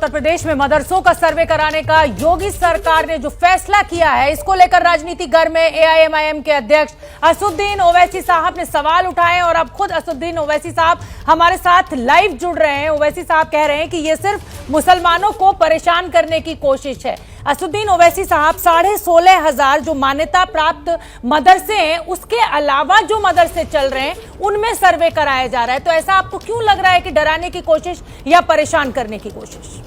उत्तर प्रदेश में मदरसों का सर्वे कराने का योगी सरकार ने जो फैसला किया है, इसको लेकर राजनीति घर में एआईएमआईएम के अध्यक्ष असदुद्दीन ओवैसी साहब ने सवाल उठाए और अब खुद असदुद्दीन ओवैसी साहब हमारे साथ लाइव जुड़ रहे हैं। ओवैसी साहब कह रहे हैं कि ये सिर्फ मुसलमानों को परेशान करने की कोशिश है। असदुद्दीन ओवैसी साहब 16,500 जो मान्यता प्राप्त मदरसे हैं, उसके अलावा जो मदरसे चल रहे हैं उनमें सर्वे कराया जा रहा है। तो ऐसा आपको क्यों लग रहा है कि डराने की कोशिश या परेशान करने की कोशिश?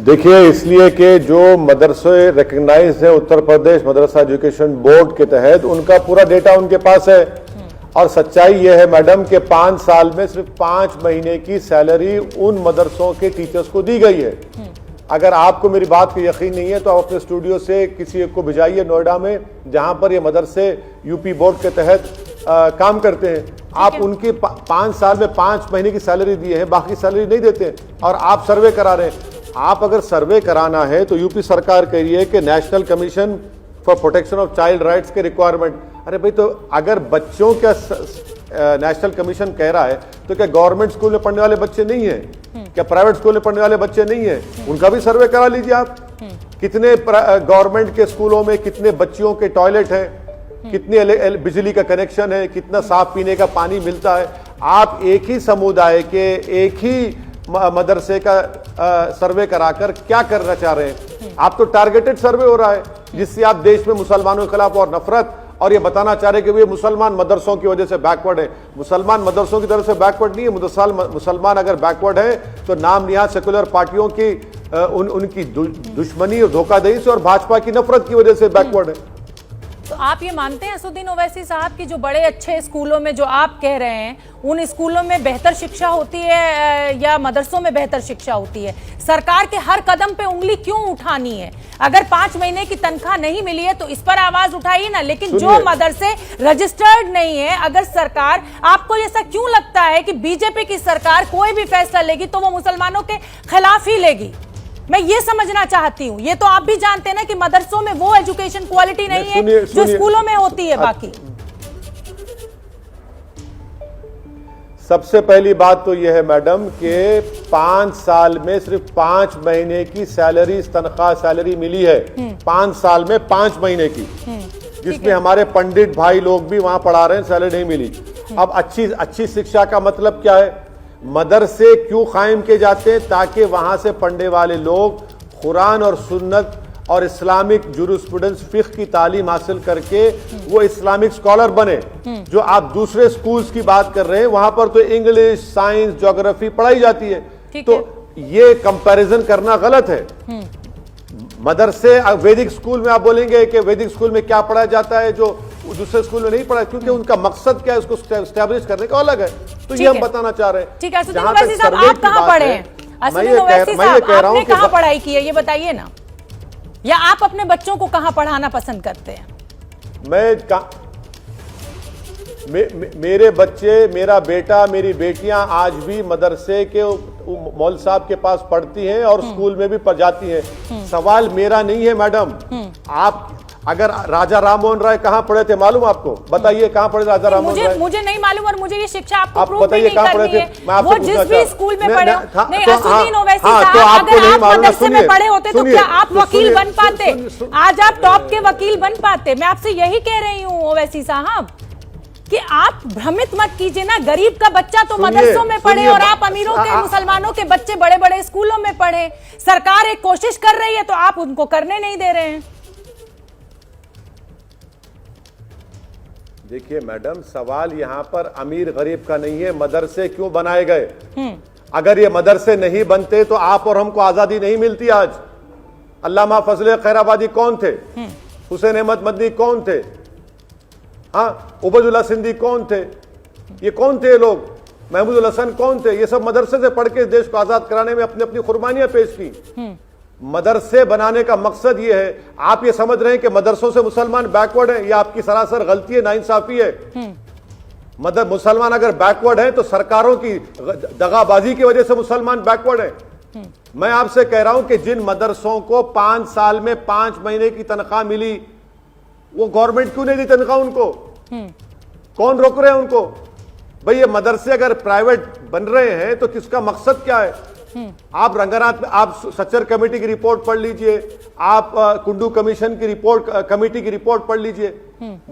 देखिए, इसलिए कि जो मदरसे रिकग्नाइज है उत्तर प्रदेश मदरसा एजुकेशन बोर्ड के तहत, उनका पूरा डेटा उनके पास है। और सच्चाई यह है मैडम कि 5 साल में सिर्फ 5 महीने की सैलरी उन मदरसों के टीचर्स को दी गई है। अगर आपको मेरी बात पे यकीन नहीं है तो आप अपने स्टूडियो से किसी एक को भिजाइए नोएडा में, जहां पर ये मदरसे यूपी बोर्ड के तहत काम करते हैं। आप उनकी 5 साल में 5 महीने की सैलरी दिए हैं, बाकी सैलरी नहीं देते हैं, और आप सर्वे करा रहे हैं। आप अगर सर्वे कराना है तो यूपी सरकार कह रही है कि national commission for protection of child rights के रिक्वायरमेंट। अरे भाई, तो अगर बच्चों का नेशनल कमीशन कह रहा है तो क्या गवर्नमेंट स्कूल में पढ़ने वाले बच्चे नहीं है? क्या प्राइवेट स्कूल में पढ़ने वाले बच्चे नहीं है? उनका भी सर्वे करा लीजिए आप। कितने गवर्नमेंट के स्कूलों में कितने बच्चियों के टॉयलेट है, कितने बिजली का कनेक्शन है, कितना साफ पीने का पानी मिलता है। आप एक ही समुदाय के एक ही मदरसे का सर्वे कराकर क्या करना चाह रहे हैं? आप तो टारगेटेड सर्वे हो रहा है, जिससे आप देश में मुसलमानों के खिलाफ और नफरत, और ये बताना चाह रहे हैं कि ये मुसलमान मदरसों की वजह से बैकवर्ड है। मुसलमान मदरसों की तरफ से बैकवर्ड नहीं है। मुसलमान अगर बैकवर्ड है तो नाम निहाद सेकुलर पार्टियों की उनकी दुश्मनी और धोखाधड़ी से और भाजपा की नफरत की वजह से बैकवर्ड है। तो आप ये मानते हैं असदुद्दीन ओवैसी साहब की जो बड़े अच्छे स्कूलों में जो आप कह रहे हैं, उन स्कूलों में बेहतर शिक्षा होती है या मदरसों में बेहतर शिक्षा होती है? सरकार के हर कदम पे उंगली क्यों उठानी है? अगर 5 महीने की तनख्वाह नहीं मिली है तो इस पर आवाज उठाइए ना। लेकिन जो मदरसे रजिस्टर्ड नहीं है, अगर सरकार, आपको ऐसा क्यों लगता है कि बीजेपी की सरकार कोई भी फैसला लेगी तो वो मुसलमानों के खिलाफ ही लेगी? मैं ये समझना चाहती हूँ। ये तो आप भी जानते हैं ना कि मदरसों में वो एजुकेशन क्वालिटी नहीं है जो स्कूलों में होती है। बाकी सबसे पहली बात तो यह है मैडम कि 5 साल में सिर्फ 5 महीने की सैलरी, तनख्वाह सैलरी मिली है। 5 साल में 5 महीने की, जिसमें हमारे पंडित भाई लोग भी वहां पढ़ा रहे हैं, सैलरी नहीं मिली। अब अच्छी शिक्षा का मतलब क्या है? मदरसे क्यों कायम किए जाते हैं? ताकि वहां से पढ़ने वाले लोग कुरान और सुन्नत और इस्लामिक जुरिस्प्रूडेंस फिक्ह की तालीम हासिल करके वो इस्लामिक स्कॉलर बने। जो आप दूसरे स्कूल्स की बात कर रहे हैं, वहां पर तो इंग्लिश, साइंस, ज्योग्राफी पढ़ाई जाती है। तो ये कंपैरिजन करना गलत है। मदरसे, वैदिक स्कूल में आप बोलेंगे कि वैदिक स्कूल में क्या पढ़ाया जाता है जो दूसरे स्कूल में नहीं पढ़ा, क्योंकि उनका मकसद क्या है, उसको एस्टैब्लिश करने का अलग है। तो ये हम बताना चाह रहे हैं। ठीक है, असदुद्दीन ओवैसी साहब, आप कहां पढ़े हैं? असदुद्दीन ओवैसी साहब, आपने कहां पढ़ाई की है, ये बताइए ना। या आप अपने बच्चों को कहां पढ़ाना पसंद करते हैं? मेरे बच्चे, मेरा बेटा, मेरी बेटियां आज भी मदरसे के मौल साहब के पास पढ़ती हैं और स्कूल में भी जाती हैं। सवाल मेरा नहीं है मैडम। आप अगर राजा राम मोहन राय कहां पढ़े थे मालूम आपको? बताइए कहां पढ़े राजा राम मोहन राय? मुझे नहीं मालूम, और मुझे ये शिक्षा आपको प्रूव बताइए कहां पढ़े थे? वो जिस भी स्कूल में पढ़े हो। नहीं, असदुद्दीन ओवैसी साहब, अगर आप मदरसे में पढ़े होते तो क्या आप वकील बन पाते? आज आप टॉप के वकील बन पाते? मैं आपसे यही कह रही हूँ ओवैसी साहब कि आप भ्रमित मत कीजिए ना। गरीब का बच्चा तो मदरसों में पढ़े और आप अमीरों के, मुसलमानों के बच्चे बड़े बड़े स्कूलों में पढ़े। सरकार एक कोशिश कर रही है तो आप उनको करने नहीं दे रहे हैं। देखिए मैडम, सवाल यहाँ पर अमीर गरीब का नहीं है। मदरसे क्यों बनाए गए? अगर ये मदरसे नहीं बनते तो आप और हमको आजादी नहीं मिलती। आज अल्लामा फजल खैराबादी कौन थे? हुसैन अहमद मदनी कौन थे? हाँ, उबैदुल्लाह सिंधी कौन थे? ये कौन थे लोग? महमूदुल हसन कौन थे? ये सब मदरसे से पढ़ के देश को आजाद कराने में अपनी अपनी कुर्बानियां पेश की। मदरसे बनाने का मकसद ये है। आप ये समझ रहे हैं कि मदरसों से मुसलमान बैकवर्ड है? ये आपकी सरासर गलती है, नाइंसाफी है। मुसलमान अगर बैकवर्ड है तो सरकारों की दगाबाजी की वजह से मुसलमान बैकवर्ड है। मैं आपसे कह रहा हूं कि जिन मदरसों को 5 साल में 5 महीने की तनख्वाह मिली, वो गवर्नमेंट क्यों नहीं दी तनख्वाह उनको? कौन रोक रहे हैं उनको? भाई ये मदरसे अगर प्राइवेट बन रहे हैं तो किसका मकसद क्या है? आप रंगनाथ में आप सच्चर कमेटी की रिपोर्ट पढ़ लीजिए, आप कुंडू कमीशन की रिपोर्ट कमेटी की रिपोर्ट पढ़ लीजिए।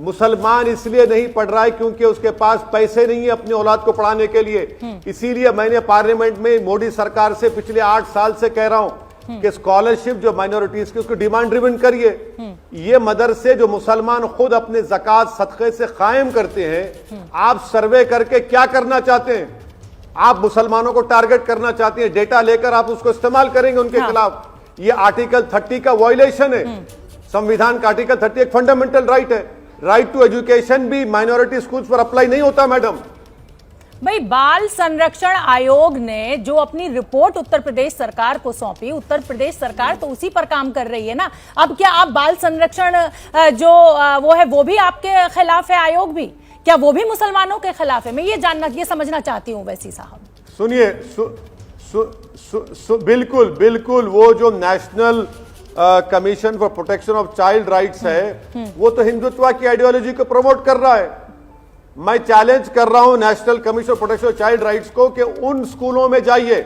मुसलमान इसलिए नहीं पढ़ रहा है क्योंकि उसके पास पैसे नहीं है अपनी औलाद को पढ़ाने के लिए। इसीलिए मैंने पार्लियामेंट में मोदी सरकार से पिछले 8 साल से कह रहा हूं कि स्कॉलरशिप जो माइनॉरिटीज की उसको डिमांड ड्रिवन करिए। ये मदरसे जो मुसलमान खुद अपने ज़कात सदक़े से कायम करते हैं, आप सर्वे करके क्या करना चाहते हैं? आप मुसलमानों को टारगेट करना चाहते हैं, डेटा लेकर आप उसको इस्तेमाल करेंगे उनके खिलाफ। ये आर्टिकल 30 का वायलेशन है। संविधान का आर्टिकल 30 एक फंडामेंटल राइट है। राइट टू एजुकेशन भी माइनॉरिटी स्कूल्स पर अप्लाई नहीं होता मैडम। भाई, बाल संरक्षण आयोग ने जो अपनी रिपोर्ट उत्तर प्रदेश सरकार को सौंपी, उत्तर प्रदेश सरकार तो उसी पर काम कर रही है ना। अब क्या आप बाल संरक्षण जो वो है वो भी आपके खिलाफ है? आयोग भी क्या वो भी मुसलमानों के खिलाफ है? मैं ये समझना चाहती हूँ वैसी साहब। सुनिए, बिल्कुल बिल्कुल, वो जो national commission for protection of child rights है, वो तो हिंदुत्व की आइडियोलॉजी को प्रमोट कर रहा है। मैं चैलेंज कर रहा हूं national commission for protection of child rights को कि उन स्कूलों में जाइए,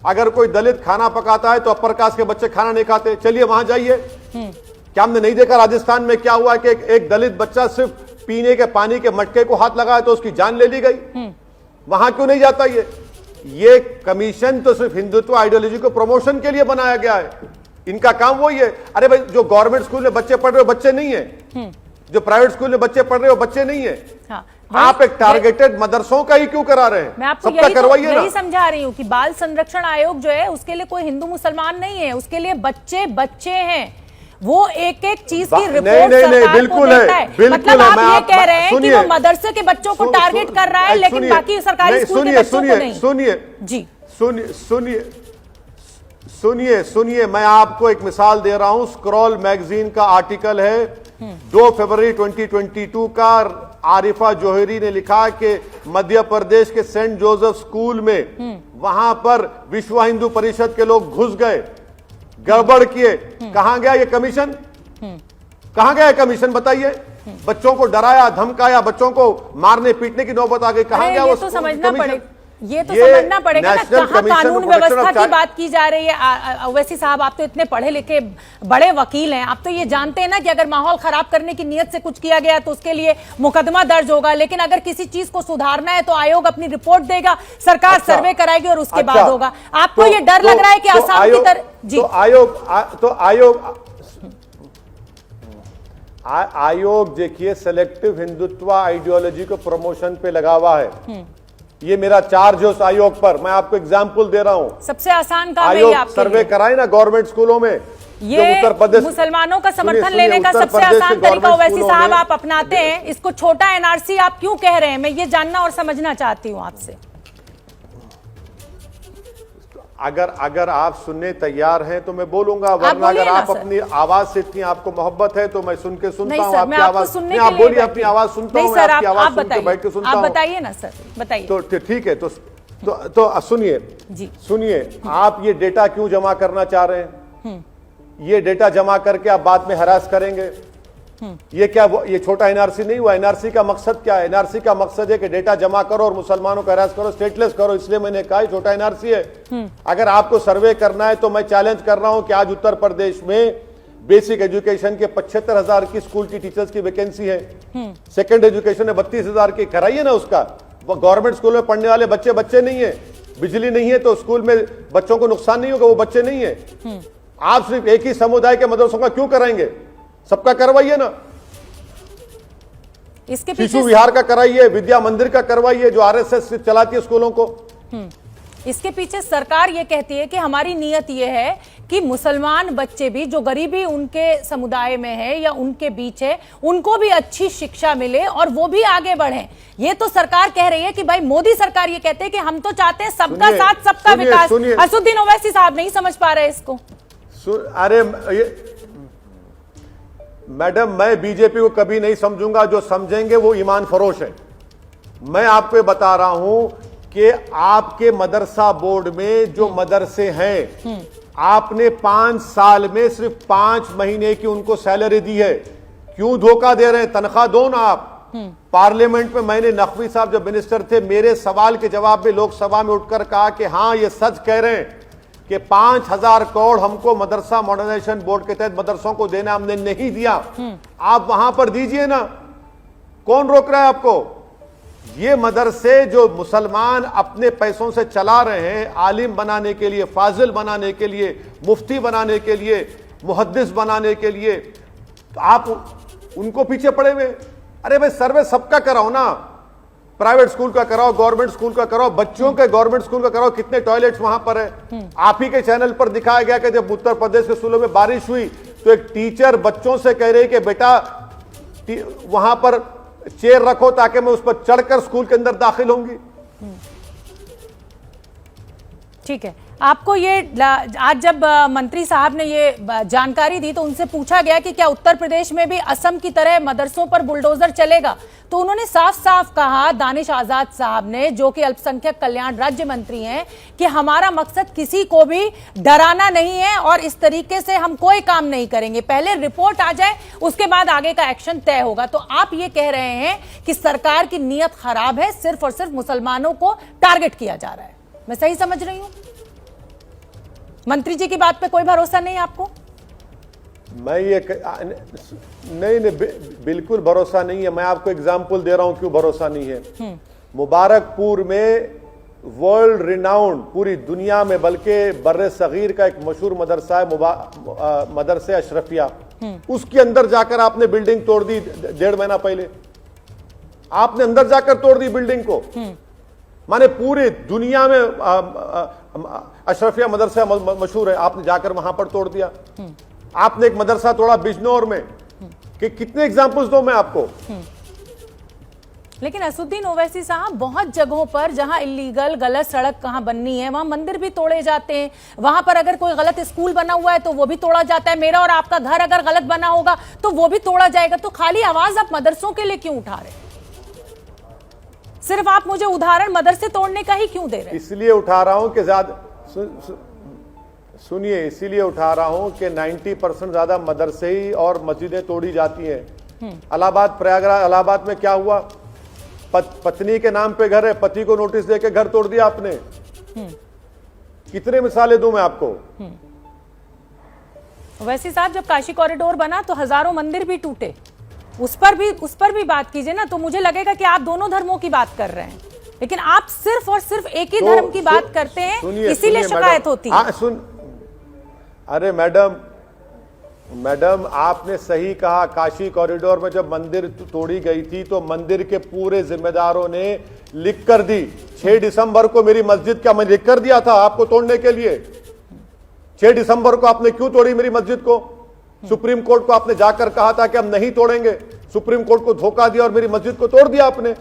अगर कोई दलित खाना पकाता है तो अपर कास्ट के बच्चे खाना नहीं खाते, चलिए वहां जाइए। क्या हमने नहीं देखा राजस्थान में क्या हुआ कि एक दलित बच्चा सिर्फ पीने के पानी के मटके को हाथ लगाया तो उसकी जान ले ली गई? वहां क्यों नहीं जाता? ये कमीशन तो सिर्फ हिंदुत्व आइडियोलॉजी को प्रमोशन के लिए बनाया गया है। इनका काम वही है। अरे भाई, जो गवर्नमेंट स्कूल में बच्चे पढ़ रहे हो बच्चे नहीं है, जो प्राइवेट स्कूल में बच्चे पढ़ रहे हो बच्चे नहीं है। हाँ, आप एक टारगेटेड मदरसों का ही क्यों करा रहे हैं? मैं आपको यही समझा रही हूँ कि बाल संरक्षण आयोग जो है उसके लिए कोई हिंदू मुसलमान नहीं है, उसके लिए बच्चे बच्चे हैं। वो एक एक चीज की रिपोर्ट सरकार को देता है। मतलब आप ये कह रहे हैं कि वो मदरसे के बच्चों को टारगेट कर रहा है, लेकिन बाकी सरकारी स्कूल के बच्चों को नहीं। सुनिए, मैं आपको एक मिसाल दे रहा हूं। स्क्रॉल मैगजीन का आर्टिकल है 2 फरवरी 2022 का। आरिफा जोहरी ने लिखा कि मध्य प्रदेश के सेंट जोसेफ स्कूल में वहां पर विश्व हिंदू परिषद के लोग घुस गए, गड़बड़ किए। कहां गया ये कमीशन? कहां गया कमीशन बताइए? बच्चों को डराया, धमकाया, बच्चों को मारने पीटने की नौबत आ गई। कहां गया वो? तो समझना पड़ेगा, ये तो समझना पड़ेगा ना, कहां कानून व्यवस्था की बात की जा रही है। ओवैसी साहब, आप तो इतने पढ़े लिखे बड़े वकील हैं, आप तो ये जानते हैं ना कि अगर माहौल खराब करने की नियत से कुछ किया गया तो उसके लिए मुकदमा दर्ज होगा, लेकिन अगर किसी चीज को सुधारना है तो आयोग अपनी रिपोर्ट देगा, सरकार सर्वे कराएगी और उसके बाद होगा। आपको ये डर लग रहा है कि आसाम की तरह? जी, आयोग देखिए सेलेक्टिव हिंदुत्व आइडियोलॉजी को प्रमोशन पे लगा हुआ है। ये मेरा चार्ज है उस आयोग पर। मैं आपको एग्जाम्पल दे रहा हूं। सबसे आसान काम है आयोग सर्वे कराए ना गवर्नमेंट स्कूलों में। ये उत्तर प्रदेश मुसलमानों का समर्थन लेने का सबसे आसान तरीका ओवैसी साहब आप अपनाते हैं। इसको छोटा एनआरसी आप क्यों कह रहे हैं? मैं ये जानना और समझना चाहती हूं आपसे। अगर आप सुनने तैयार हैं तो मैं बोलूंगा, वरना अगर आप अपनी आवाज से इतनी आपको मोहब्बत है तो मैं सुन के सुनता हूं आपकी आवाज। आप बोलिए, अपनी आवाज सुनता हूं, आपकी आवाज सुन के बैठ के सुनता हूं। आप बताइए ना सर, बताइए। तो ठीक है, तो सुनिए, आप ये डेटा क्यों जमा करना चाह रहे हैं? ये डेटा जमा करके आप बाद में हरास करेंगे। ये क्या ये छोटा एनआरसी नहीं हुआ? एनआरसी का मकसद क्या है? एनआरसी का मकसद है कि डेटा जमा करो और मुसलमानों को हरास करो, स्टेटलेस करो। इसलिए मैंने कहा छोटा एनआरसी है। अगर आपको सर्वे करना है तो मैं चैलेंज कर रहा हूं कि आज उत्तर प्रदेश में बेसिक एजुकेशन के 75,000 की स्कूल की टीचर्स की वैकेंसी है। सेकेंड एजुकेशन में 32,000 की कराइए ना उसका। गवर्नमेंट स्कूल में पढ़ने वाले बच्चे नहीं है, बिजली नहीं है तो स्कूल में बच्चों को नुकसान नहीं होगा, वो बच्चे नहीं है। आप सिर्फ एक ही समुदाय के मदरसों का क्यों कराएंगे? सबका करवाइए ना। इसके पीछे शिशु विहार का कराइए, विद्या मंदिर का करवाइए जो आरएसएस चलाती है स्कूलों को। इसके पीछे सरकार ये कहती है कि हमारी नीयत ये है कि मुसलमान बच्चे भी जो गरीबी उनके समुदाय में है या उनके बीच है, उनको भी अच्छी शिक्षा मिले और वो भी आगे बढ़ें। ये तो सरकार कह रही है कि भाई मोदी सरकार ये कहते हैं कि हम तो चाहते हैं सबका साथ सबका विकास। असदुद्दीन ओवैसी साहब नहीं समझ पा रहे इसको। अरे मैडम, मैं बीजेपी को कभी नहीं समझूंगा, जो समझेंगे वो ईमान फरोश है। मैं आपको बता रहा हूं कि आपके मदरसा बोर्ड में जो मदरसे हैं, आपने 5 साल में सिर्फ 5 महीने की उनको सैलरी दी है। क्यों धोखा दे रहे हैं? तनख्वाह दो ना आप। पार्लियामेंट में मैंने नकवी साहब जब मिनिस्टर थे, मेरे सवाल के जवाब में लोकसभा में उठकर कहा कि हां ये सच कह रहे हैं कि 5,000 करोड़ हमको मदरसा मॉडर्नाइजेशन बोर्ड के तहत मदरसों को देना, हमने नहीं दिया। आप वहां पर दीजिए ना, कौन रोक रहा है आपको? ये मदरसे जो मुसलमान अपने पैसों से चला रहे हैं, आलिम बनाने के लिए, फाजिल बनाने के लिए, मुफ्ती बनाने के लिए, मुहद्दिस बनाने के लिए, तो आप उनको पीछे पड़े हुए। अरे भाई सर्वे सबका कराओ ना, प्राइवेट स्कूल का कराओ, गवर्नमेंट स्कूल का कराओ, बच्चों के गवर्नमेंट स्कूल का कराओ, कितने टॉयलेट्स वहां पर है। आप ही के चैनल पर दिखाया गया कि जब उत्तर प्रदेश के स्कूलों में बारिश हुई तो एक टीचर बच्चों से कह रही कि बेटा वहां पर चेयर रखो ताकि मैं उस पर चढ़कर स्कूल के अंदर दाखिल होंगी। ठीक है, आपको ये आज जब मंत्री साहब ने ये जानकारी दी तो उनसे पूछा गया कि क्या उत्तर प्रदेश में भी असम की तरह मदरसों पर बुलडोजर चलेगा, तो उन्होंने साफ साफ कहा, दानिश आजाद साहब ने, जो कि अल्पसंख्यक कल्याण राज्य मंत्री हैं, कि हमारा मकसद किसी को भी डराना नहीं है और इस तरीके से हम कोई काम नहीं करेंगे, पहले रिपोर्ट आ जाए उसके बाद आगे का एक्शन तय होगा। तो आप ये कह रहे हैं कि सरकार की नीयत खराब है, सिर्फ और सिर्फ मुसलमानों को टारगेट किया जा रहा है। मैं सही समझ रही हूं? मंत्री जी की बात पे कोई भरोसा नहीं आपको? मैं ये नहीं, बिल्कुल भरोसा नहीं है। मैं आपको एग्जाम्पल दे रहा हूं क्यों भरोसा नहीं है। मुबारकपुर में वर्ल्ड रिनाउंड, पूरी दुनिया में बल्कि बर्रे सगीर का एक मशहूर मदरसा है, मदरसे अशरफिया, उसके अंदर जाकर आपने बिल्डिंग तोड़ दी 1.5 महीना पहले। आपने अंदर जाकर तोड़ दी बिल्डिंग को। माने पूरी दुनिया में अशरफिया मदरसा मशहूर है, आपने जाकर वहां पर तोड़ दिया। आपने एक मदरसा तोड़ा बिजनौर में, कि कितने एग्जांपल्स दो मैं आपको। लेकिन असुद्दीन ओवैसी साहब, बहुत जगहों पर जहां इलीगल गलत सड़क कहां बननी है वहां मंदिर भी तोड़े जाते हैं, वहां पर अगर कोई गलत स्कूल बना हुआ है तो वो भी तोड़ा जाता है, मेरा और आपका घर अगर गलत बना होगा तो वो भी तोड़ा जाएगा। तो खाली आवाज आप मदरसों के लिए क्यों उठा रहे हैं? सिर्फ आप मुझे उदाहरण मदरसे तोड़ने का ही क्यों दे रहे हैं? इसलिए उठा रहा हूं कि सुनिए, इसीलिए उठा रहा हूं कि 90% ज्यादा मदरसे ही और मस्जिदें तोड़ी जाती हैं। इलाहाबाद, प्रयागराज, इलाहाबाद में क्या हुआ? पत्नी के नाम पे घर है, पति को नोटिस देके घर तोड़ दिया आपने। कितने मिसालें दूं मैं आपको? वैसे साहब, जब काशी कॉरिडोर बना तो हजारों मंदिर भी टूटे, उस पर भी बात कीजिए ना। तो मुझे लगेगा कि आप दोनों धर्मों की बात कर रहे हैं, लेकिन आप सिर्फ और सिर्फ एक ही धर्म की बात करते हैं, इसीलिए शिकायत होती है। अरे मैडम आपने सही कहा, काशी कॉरिडोर में जब मंदिर तोड़ी गई थी तो मंदिर के पूरे जिम्मेदारों ने लिख कर दी। 6 दिसंबर को मेरी मस्जिद का मैं लिख कर दिया था आपको तोड़ने के लिए। 6 दिसंबर को आपने क्यों तोड़ी मेरी मस्जिद को? सुप्रीम कोर्ट को आपने जाकर कहा था कि हम नहीं तोड़ेंगे, सुप्रीम कोर्ट को धोखा दिया और मेरी मस्जिद को तोड़ दिया आपने।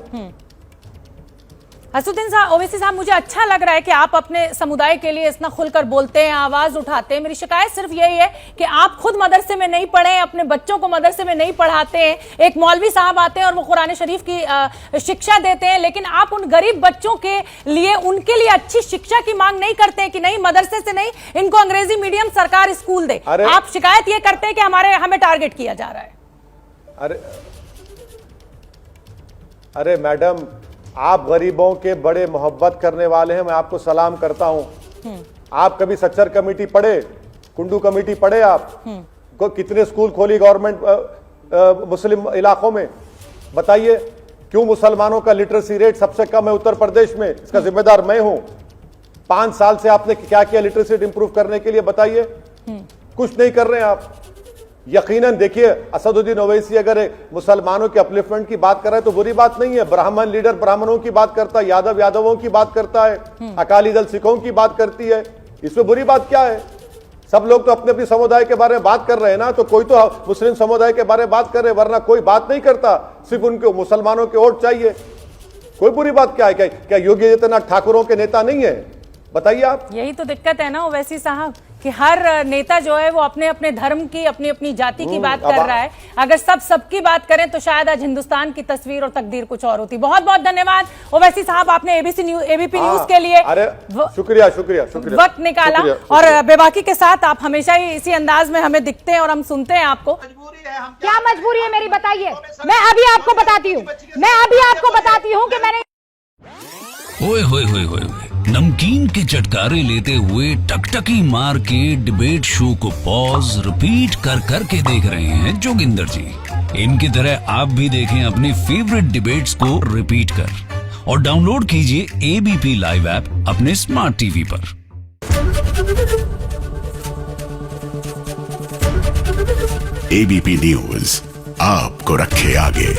असुद्दीन साहब, ओवैसी साहब, मुझे अच्छा लग रहा है कि आप अपने समुदाय के लिए इतना खुलकर बोलते हैं, आवाज उठाते हैं। मेरी शिकायत सिर्फ यही है कि आप खुद मदरसे में नहीं पढ़े, अपने बच्चों को मदरसे में नहीं पढ़ाते हैं। एक मौलवी साहब आते हैं और वो कुरान शरीफ की शिक्षा देते हैं, लेकिन आप उन गरीब बच्चों के लिए, उनके लिए अच्छी शिक्षा की मांग नहीं करते हैं कि नहीं मदरसे से नहीं, इनको अंग्रेजी मीडियम सरकार स्कूल दे। आप शिकायत ये करते हैं कि हमें टारगेट किया जा रहा है। अरे मैडम, आप गरीबों के बड़े मोहब्बत करने वाले हैं, मैं आपको सलाम करता हूं। आप कभी सच्चर कमेटी पढ़े, कुंडू कमेटी पढ़े? आप कितने स्कूल खोली गवर्नमेंट मुस्लिम इलाकों में? बताइए क्यों मुसलमानों का लिटरेसी रेट सबसे कम है उत्तर प्रदेश में? इसका जिम्मेदार मैं हूं। 5 साल से आपने क्या किया लिटरेसी रेट इंप्रूव करने के लिए? बताइए। कुछ नहीं कर रहे हैं आप। यकीनन देखिए, असदुद्दीन ओवैसी अगर मुसलमानों के अपलिफ्टमेंट की बात कर रहा है तो बुरी बात नहीं है। ब्राह्मण लीडर ब्राह्मणों की बात करता है, यादव यादवों की बात करता है, अकाली दल सिखों की बात करती है, इसमें बुरी बात क्या है? सब लोग तो अपने अपने समुदाय के बारे में बात कर रहे हैं ना, तो कोई तो मुस्लिम समुदाय के बारे में बात कर रहे, वरना कोई बात नहीं करता, सिर्फ उनके मुसलमानों के वोट चाहिए। कोई बुरी बात क्या है? क्या योगी आदित्यनाथ ठाकुरों के नेता नहीं है? बताइए आप। यही तो दिक्कत है ना ओवैसी साहब, कि हर नेता जो है वो अपने अपने धर्म की, अपनी अपनी जाति की बात अब कर रहा है। अगर सबकी बात करें तो शायद आज हिंदुस्तान की तस्वीर और तकदीर कुछ और होती। बहुत बहुत धन्यवाद ओवैसी साहब, आपने एबीपी न्यूज के लिए शुक्रिया वक्त निकाला। और बेबाकी के साथ आप हमेशा ही इसी अंदाज में हमें दिखते हैं और हम सुनते हैं आपको। क्या मजबूरी है मेरी, बताइए। मैं अभी आपको बताती हूँ कि मैंने ओए होए होए होए नमकीन के चटकारे लेते हुए टकटकी मार के डिबेट शो को पॉज रिपीट कर करके देख रहे हैं जोगिंदर जी। इनकी तरह आप भी देखें अपनी फेवरेट डिबेट्स को रिपीट कर और डाउनलोड कीजिए एबीपी लाइव ऐप अपने स्मार्ट टीवी पर। एबीपी न्यूज आपको रखे आगे।